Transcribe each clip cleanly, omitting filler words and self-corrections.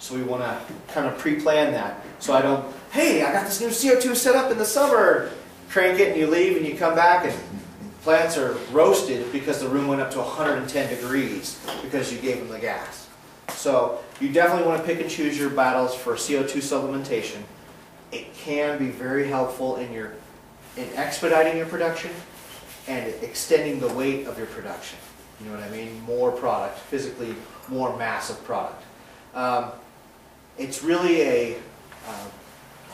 So we want to kind of pre-plan that. So I don't, hey, I got this new CO2 set up in the summer. Crank it and you leave and you come back and plants are roasted because the room went up to 110 degrees because you gave them the gas. So you definitely want to pick and choose your battles for CO2 supplementation. It can be very helpful in expediting your production and extending the weight of your production. You know what I mean? More product, physically more massive product. It's really a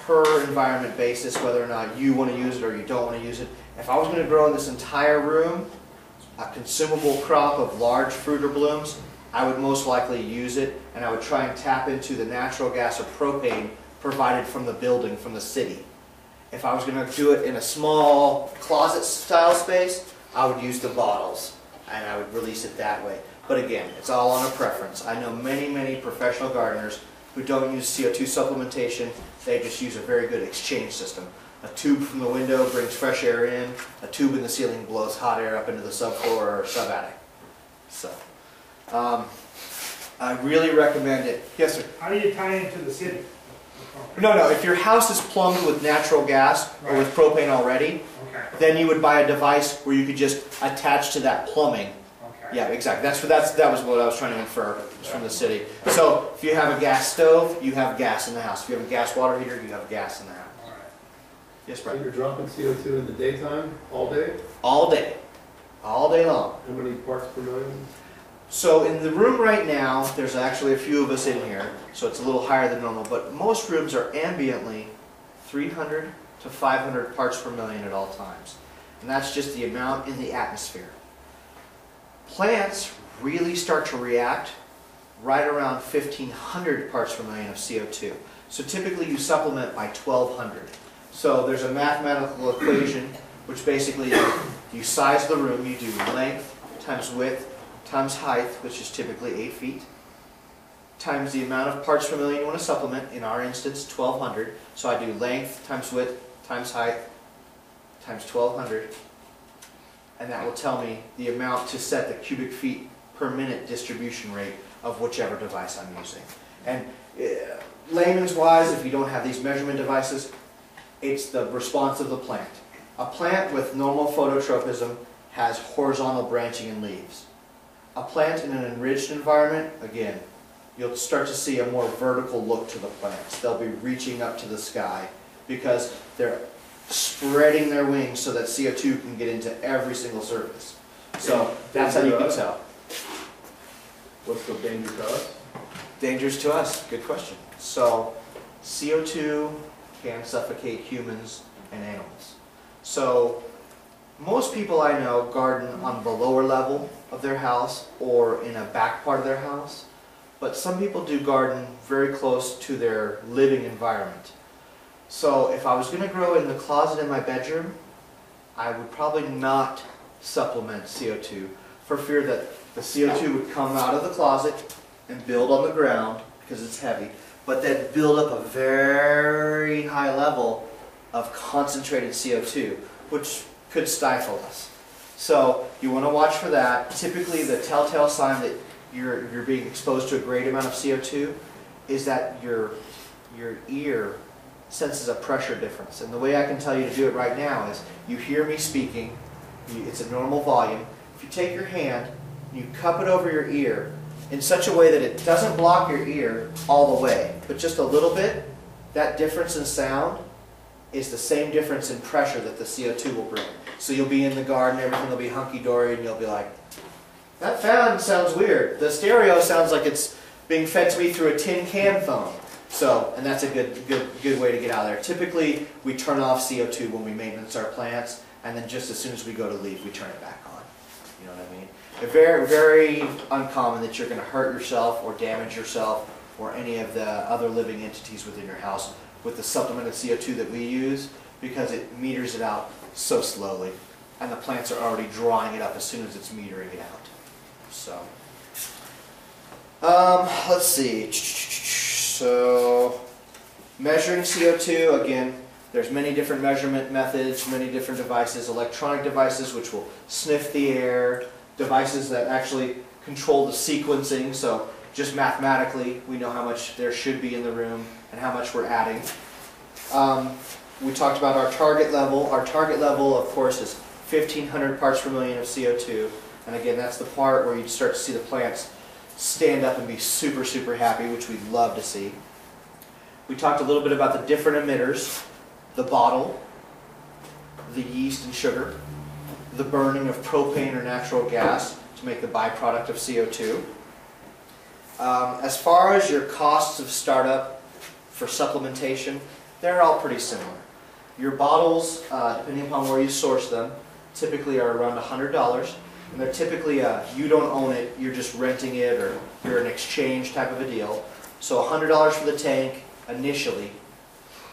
per environment basis whether or not you want to use it or you don't want to use it. If I was going to grow in this entire room a consumable crop of large fruit or blooms, I would most likely use it, and I would try and tap into the natural gas or propane provided from the building, from the city. If I was going to do it in a small closet style space, I would use the bottles and I would release it that way. But again, it's all on a preference. I know many professional gardeners who don't use CO2 supplementation. They just use a very good exchange system. A tube from the window brings fresh air in, a tube in the ceiling blows hot air up into the subfloor or subattic. So, I really recommend it. Yes, sir? How do you tie into the city? No, if your house is plumbed with natural gas or with propane already, then you would buy a device where you could just attach to that plumbing. Yeah, exactly. That was what I was trying to infer from the city. So if you have a gas stove, you have gas in the house. If you have a gas water heater, you have gas in the house. Yes, Brett? So you're dropping CO2 in the daytime, all day? All day. All day long. How many parts per million? So in the room right now, there's actually a few of us in here, so it's a little higher than normal, but most rooms are ambiently 300 to 500 parts per million at all times. And that's just the amount in the atmosphere. Plants really start to react right around 1,500 parts per million of CO2. So typically you supplement by 1,200. So there's a mathematical equation which basically you size the room, you do length times width times height, which is typically 8 feet, times the amount of parts per million you want to supplement, in our instance 1,200. So I do length times width times height times 1,200. And that will tell me the amount to set the cubic feet per minute distribution rate of whichever device I'm using. And layman's wise, if you don't have these measurement devices, it's the response of the plant. A plant with normal phototropism has horizontal branching in leaves. A plant in an enriched environment, again, you'll start to see a more vertical look to the plants. They'll be reaching up to the sky because they're spreading their wings so that CO2 can get into every single surface. So that's how you can tell. What's the danger to us? Dangers to us, good question. So CO2 can suffocate humans and animals. So most people I know garden on the lower level of their house or in a back part of their house, but some people do garden very close to their living environment. So if I was going to grow in the closet in my bedroom, I would probably not supplement CO2 for fear that the CO2 would come out of the closet and build on the ground because it's heavy, but then build up a very high level of concentrated CO2, which could stifle us. So you want to watch for that. Typically the telltale sign that you're being exposed to a great amount of CO2 is that your ear senses a pressure difference. And the way I can tell you to do it right now is you hear me speaking, it's a normal volume. If you take your hand, you cup it over your ear in such a way that it doesn't block your ear all the way, but just a little bit, that difference in sound is the same difference in pressure that the CO2 will bring. So you'll be in the garden, everything will be hunky-dory, and you'll be like, that fan sounds weird. The stereo sounds like it's being fed to me through a tin can phone. So, and that's a good way to get out of there. Typically, we turn off CO2 when we maintenance our plants, and then just as soon as we go to leave, we turn it back on. You know what I mean? It's very uncommon that you're going to hurt yourself or damage yourself or any of the other living entities within your house with the supplemented CO2 that we use, because it meters it out so slowly, and the plants are already drawing it up as soon as it's metering it out. So, let's see. So, measuring CO2, again, there's many different measurement methods, many different devices, electronic devices which will sniff the air, devices that actually control the sequencing, so just mathematically, we know how much there should be in the room and how much we're adding. We talked about our target level. Our target level, of course, is 1,500 parts per million of CO2. And again, that's the part where you start to see the plants stand up and be super, super happy, which we'd love to see. We talked a little bit about the different emitters, the bottle, the yeast and sugar, the burning of propane or natural gas to make the byproduct of CO2. As far as your costs of startup for supplementation, they're all pretty similar. Your bottles, depending upon where you source them, typically are around $100. And they're typically, you don't own it, you're just renting it, or you're an exchange type of a deal. So $100 for the tank initially,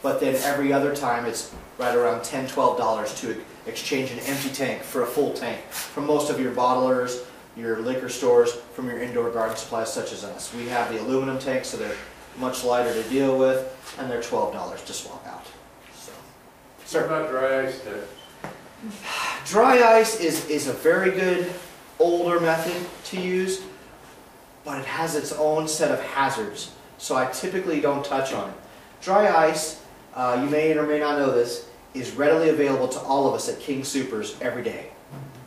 but then every other time it's right around $10, $12 to exchange an empty tank for a full tank from most of your bottlers, your liquor stores, from your indoor garden supplies such as us. We have the aluminum tanks, so they're much lighter to deal with, and they're $12 to swap out. So, What about dry ice tank? dry ice is a very good older method to use, but it has its own set of hazards, so I typically don't touch on it. Dry ice, you may or may not know this, is readily available to all of us at King Soopers every day.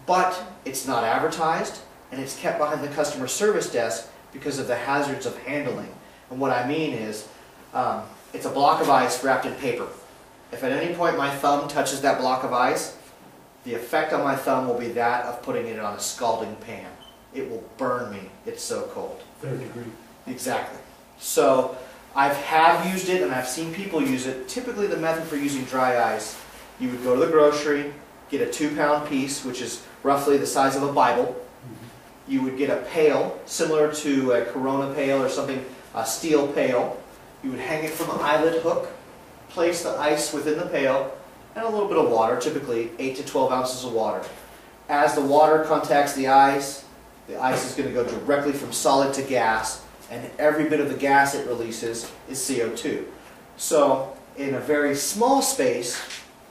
But it's not advertised, and it's kept behind the customer service desk because of the hazards of handling. And what I mean is, it's a block of ice wrapped in paper. If at any point my thumb touches that block of ice, the effect on my thumb will be that of putting it on a scalding pan. It will burn me. It's so cold. 3rd degree. Exactly. So I have used it and I've seen people use it. Typically the method for using dry ice, you would go to the grocery, get a 2-pound piece, which is roughly the size of a Bible. You would get a pail, similar to a Corona pail or something, a steel pail. You would hang it from an eyelet hook, place the ice within the pail, and a little bit of water, typically 8 to 12 ounces of water. As the water contacts the ice is going to go directly from solid to gas, and every bit of the gas it releases is CO2. So in a very small space,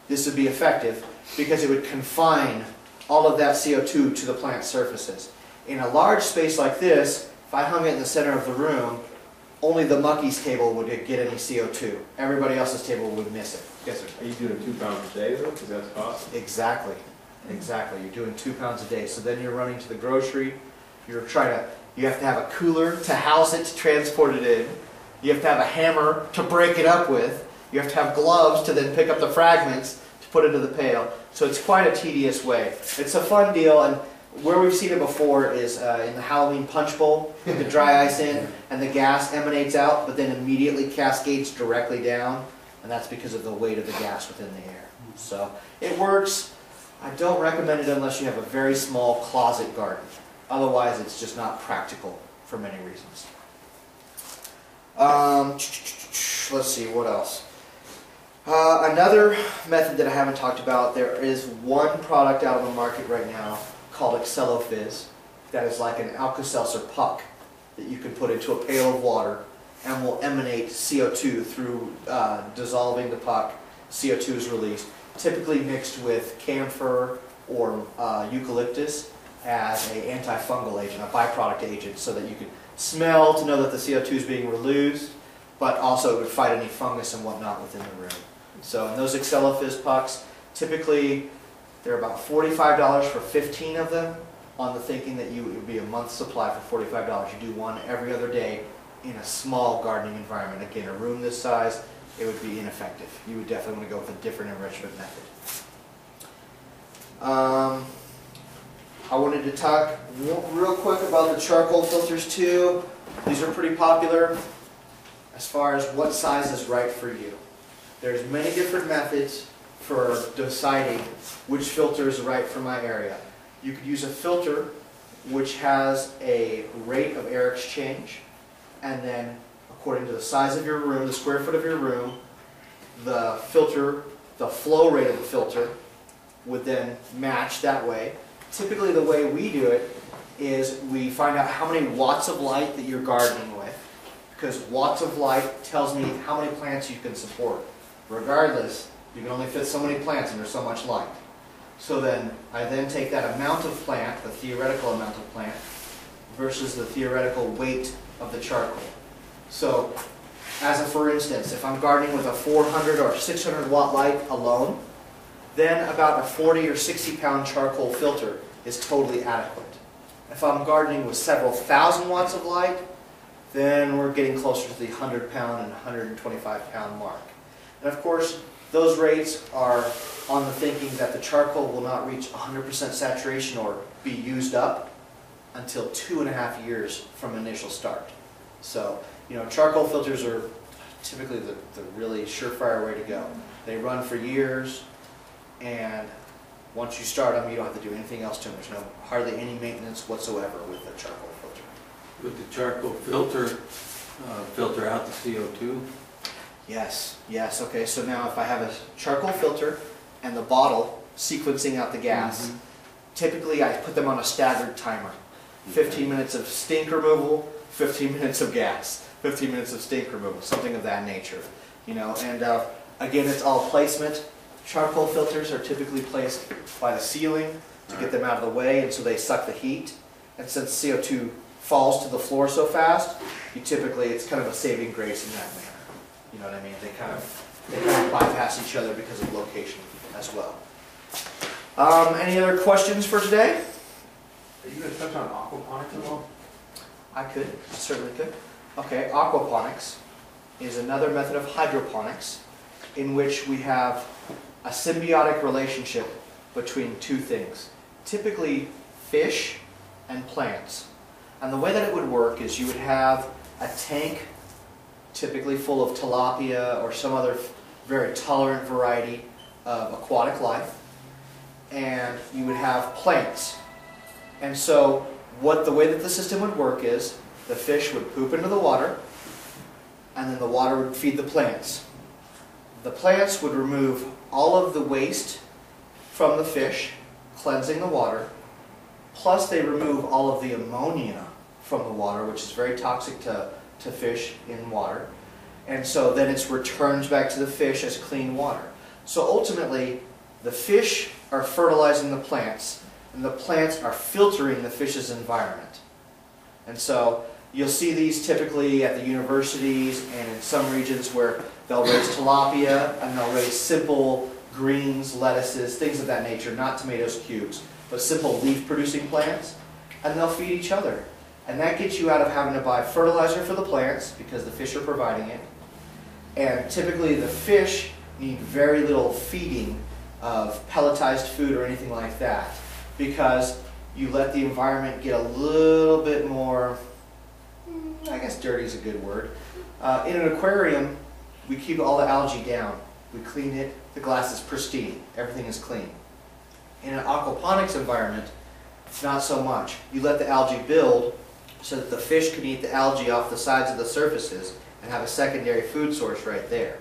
this would be effective because it would confine all of that CO2 to the plant surfaces. In a large space like this, if I hung it in the center of the room, only the muckies table would get any CO2. Everybody else's table would miss it. Yes, sir? Are you doing 2 pounds a day though? Because that's costly. Exactly. Exactly. You're doing 2 pounds a day. So then you're running to the grocery. You have to have a cooler to house it, to transport it in. You have to have a hammer to break it up with. You have to have gloves to then pick up the fragments to put into the pail. So it's quite a tedious way. It's a fun deal, and where we've seen it before is in the Halloween punch bowl. You put the dry ice in, and the gas emanates out, but then immediately cascades directly down, and that's because of the weight of the gas within the air. So it works. I don't recommend it unless you have a very small closet garden. Otherwise, it's just not practical for many reasons. Let's see, what else? Another method that I haven't talked about, there is one product out on the market right now called Fizz that is like an Alka-Seltzer puck that you can put into a pail of water and will emanate CO2 through dissolving the puck. CO2 is released, typically mixed with camphor or eucalyptus as an antifungal agent, a byproduct agent, so that you can smell to know that the CO2 is being released, but also it would fight any fungus and whatnot within the room. So in those Fizz pucks, typically they're about $45 for 15 of them, on the thinking that it would be a month's supply for $45. You do one every other day in a small gardening environment. Again, a room this size, it would be ineffective. You would definitely want to go with a different enrichment method. I wanted to talk real quick about the charcoal filters too. These are pretty popular as far as what size is right for you. There's many different methods for deciding which filter is right for my area. You could use a filter which has a rate of air exchange, and then according to the size of your room, the square foot of your room, the filter, the flow rate of the filter would then match that way. Typically the way we do it is we find out how many watts of light that you're gardening with, because watts of light tells me how many plants you can support. Regardless, you can only fit so many plants and there's so much light. So then I then take that amount of plant, the theoretical amount of plant, versus the theoretical weight of the charcoal. So, as a for instance, if I'm gardening with a 400 or 600 watt light alone, then about a 40 or 60 pound charcoal filter is totally adequate. If I'm gardening with several thousand watts of light, then we're getting closer to the 100 pound and 125 pound mark. And of course, those rates are on the thinking that the charcoal will not reach 100% saturation or be used up until 2.5 years from initial start. So, charcoal filters are typically the really surefire way to go. They run for years, and once you start them, you don't have to do anything else to them. There's hardly any maintenance whatsoever with the charcoal filter. Would the charcoal filter filter out the CO2? Yes, okay, so now if I have a charcoal filter and the bottle sequencing out the gas, typically I put them on a staggered timer. 15 minutes of stink removal, 15 minutes of gas, 15 minutes of stink removal, something of that nature. And again, it's all placement. Charcoal filters are typically placed by the ceiling to get them out of the way, and so they suck the heat. And since CO2 falls to the floor so fast, it's kind of a saving grace in that manner. You know what I mean? They kind of bypass each other because of location as well. Any other questions for today? Are you going to touch on aquaponics at all? I certainly could. Okay, aquaponics is another method of hydroponics in which we have a symbiotic relationship between two things, typically fish and plants. And the way that it would work is you would have a tank typically full of tilapia or some other very tolerant variety of aquatic life, and you would have plants. And so the way that the system would work is the fish would poop into the water, and then the water would feed the plants. The plants would remove all of the waste from the fish, cleansing the water, plus they remove all of the ammonia from the water, which is very toxic to fish in water. And so then it's returned back to the fish as clean water. So ultimately, the fish are fertilizing the plants, and the plants are filtering the fish's environment. And so you'll see these typically at the universities and in some regions where they'll raise tilapia and they'll raise simple greens, lettuces, things of that nature, not tomatoes cubes, but simple leaf-producing plants, and they'll feed each other. And that gets you out of having to buy fertilizer for the plants because the fish are providing it. And typically the fish need very little feeding of pelletized food or anything like that because you let the environment get a little bit more, I guess dirty is a good word. In an aquarium, we keep all the algae down. We clean it. The glass is pristine. Everything is clean. In an aquaponics environment, not so much. You let the algae build so that the fish can eat the algae off the sides of the surfaces and have a secondary food source right there.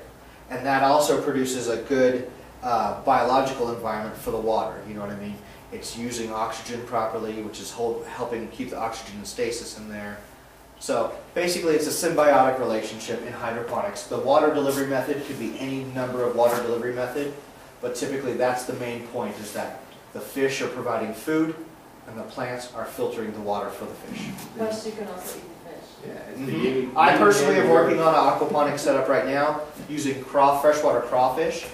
And that also produces a good biological environment for the water, you know what I mean? It's using oxygen properly, which is helping keep the oxygen in stasis in there. So basically it's a symbiotic relationship in hydroponics. The water delivery method could be any number of water delivery method, but typically that's the main point, is that the fish are providing food and the plants are filtering the water for the fish. Plus you can also eat the fish. Yeah, it's the I personally am working on an aquaponics setup right now using freshwater crawfish,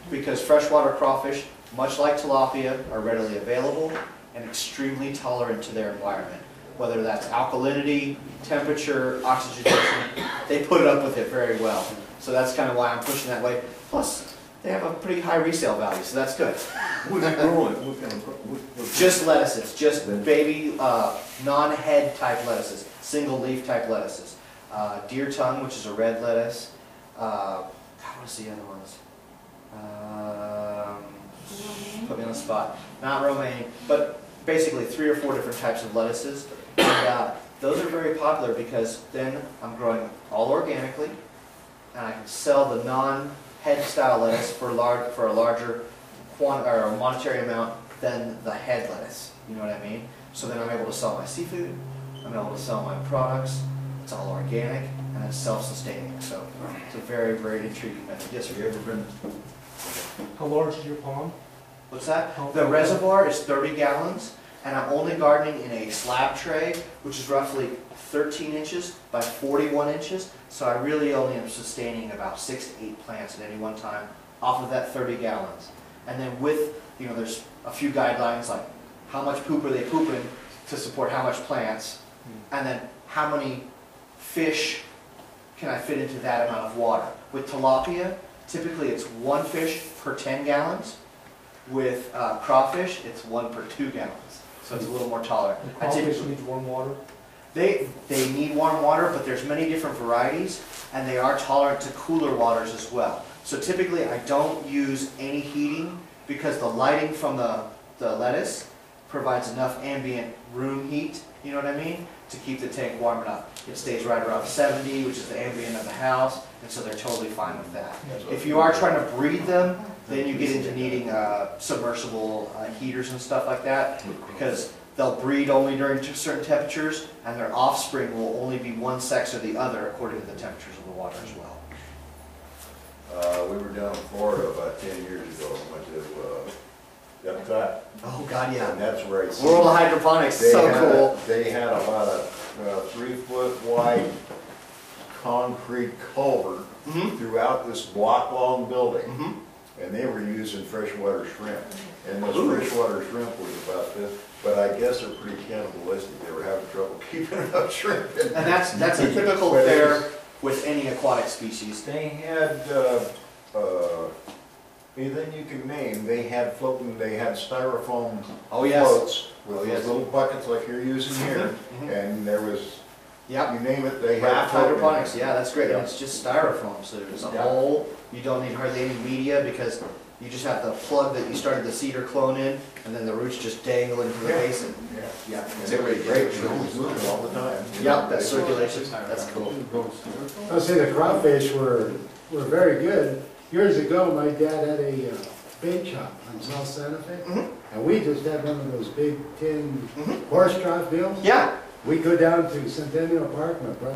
because freshwater crawfish, much like tilapia, are readily available and extremely tolerant to their environment. Whether that's alkalinity, temperature, oxygenation, they put it up with it very well. So that's kind of why I'm pushing that way. Plus, they have a pretty high resale value, so that's good. What's growing? Just lettuces, just baby non-head type lettuces, single leaf type lettuces. Deer tongue, which is a red lettuce. What's the other ones? Put me on the spot. Not romaine, but basically 3 or 4 different types of lettuces. And those are very popular because then I'm growing all organically, and I can sell the non-head style lettuce for a larger monetary amount than the head lettuce. You know what I mean? So then I'm able to sell my seafood, I'm able to sell my products. It's all organic and it's self-sustaining. So it's a very, very intriguing method. Yes, sir. Have you ever been? How large is your pond? What's that? The reservoir is 30 gallons. and I'm only gardening in a slab tray, which is roughly 13 inches by 41 inches. So I really only am sustaining about 6 to 8 plants at any one time off of that 30 gallons. And then with, there's a few guidelines like how much poop are they pooping to support how much plants, and then how many fish can I fit into that amount of water. With tilapia, typically it's 1 fish per 10 gallons. With crawfish, it's 1 per 2 gallons. So it's a little more tolerant. The crawfish needs warm water? They need warm water, but there's many different varieties, and they are tolerant to cooler waters as well. So typically I don't use any heating because the lighting from the lettuce provides enough ambient room heat, you know what I mean, to keep the tank warm enough. It stays right around 70, which is the ambient of the house, and so they're totally fine with that. If you are trying to breed them, then you get into needing submersible heaters and stuff like that, because they'll breed only during certain temperatures, and their offspring will only be one sex or the other according to the temperatures of the water as well. We were down in Florida about 10 years ago, and went to Epcot, Oh God, yeah. and that's where I seen. World of Hydroponics, They so had cool. They had about a 3-foot wide concrete culvert Mhm. throughout this block-long building, Mhm. and they were using freshwater shrimp. And this Ooh. freshwater shrimp was about this, but I guess they're pretty cannibalistic. They were having trouble keeping enough shrimp in And that's a typical But it fare was- with any aquatic species. They had, anything you can name, they had styrofoam Oh yes. floats with Oh, those yes. little buckets like you're using here, Mhm. and there was, Yep. you name it, they had. Raft floating. hydroponics, yeah, that's great. And Yeah. it's just styrofoam, so there's a Yeah. hole. You don't need hardly any media because you just have the plug that you started the cedar clone in, and then the roots just dangle into the Yeah. basin. Yeah. Yeah, And it's it was great. great, it was moving all the time. Yep, that circulation, that's cool. I'll say the crawfish were very good. Years ago, my dad had a bait shop on South Santa Fe, Mhm. and we just had one of those big tin Mhm. horse trough deals. Yeah, We go down to Centennial Park, my brother